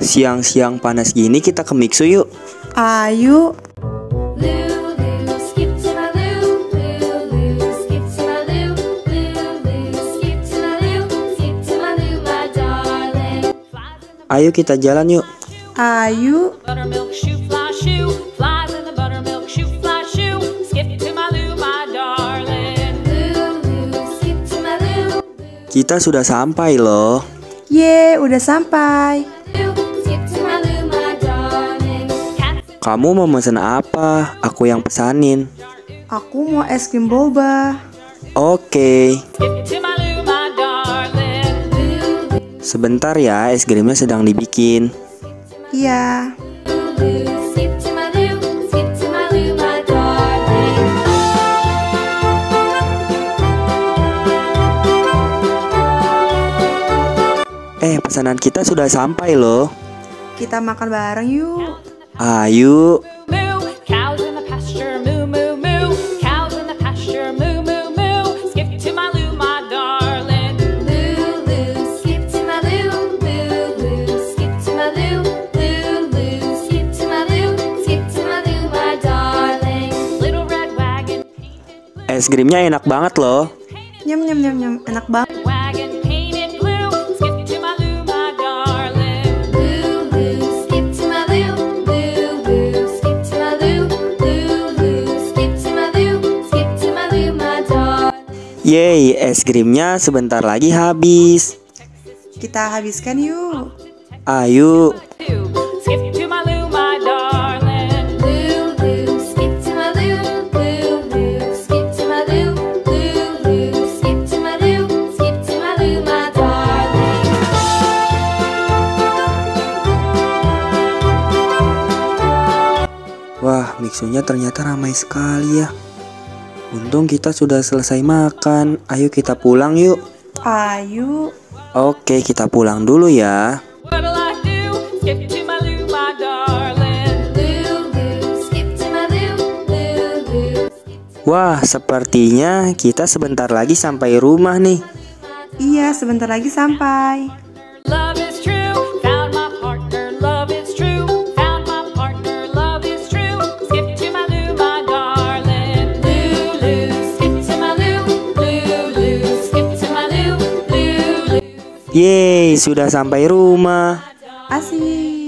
Siang-siang panas gini kita ke Mixu yuk. Ayo. Ayo kita jalan yuk. Ayo. Buttermilk shoe, fly shoe, flies in the buttermilk shoe, fly shoe. Skip to my Lou, my darling. Lou, skip to my Lou. Kita sudah sampai loh. Ye, udah sampai. Skip to my Lou, my darling. Kamu mau pesen apa? Aku yang pesanin. Aku mau es krim boba. Oke. Skip to my Lou, my darling. Sebentar ya, es krimnya sedang dibikin. Iya. Skip to my Lou, skip to my Lou, my darling. Pesanan kita sudah sampai loh. Kita makan bareng yuk. Ayo. Moo, cows in the pasture, moo, moo, moo. Cows in the pasture, moo, moo, moo. Skip to my Lou, my darling. Lou, Lou, skip to my Lou, Lou, Lou, skip to my Lou, Lou, Lou, skip to my Lou, skip to my Lou, my darling. Little red wagon, Es krimnya enak banget loh. Nyam nyam nyam nyam, enak banget. wagon painted blue. Skip to my Lou, my darling. Lou, Lou, skip to my Lou, Lou, Lou, skip to my Lou, Lou, Lou, skip to my Lou, skip to my Lou, my darling. Yeay, es krimnya sebentar lagi habis. Kita habiskan yuk. Ayo. Skip to my Lou, my darling. Lou, Lou, skip to my Lou, Lou, Lou, skip to my Lou, Lou, Lou, skip to my Lou, skip to my Lou, my darling. Wah, Mixunya ternyata ramai sekali ya. Untung kita sudah selesai makan. Ayo kita pulang yuk. Ayo. Oke, kita pulang dulu ya. What'll I do? Skip to my Lou, my darling. Lou, Lou, skip to my Lou, Lou, Lou. Wah, sepertinya kita sebentar lagi sampai rumah nih. Iya, sebentar lagi sampai. Love is true, found my partner, love is true, found my partner, love is true. Skip to my Lou, my darling. Lou, Lou, skip to my Lou, Lou, Lou, skip to my Lou, Lou, Lou. Yeay, sudah sampai rumah. Asik.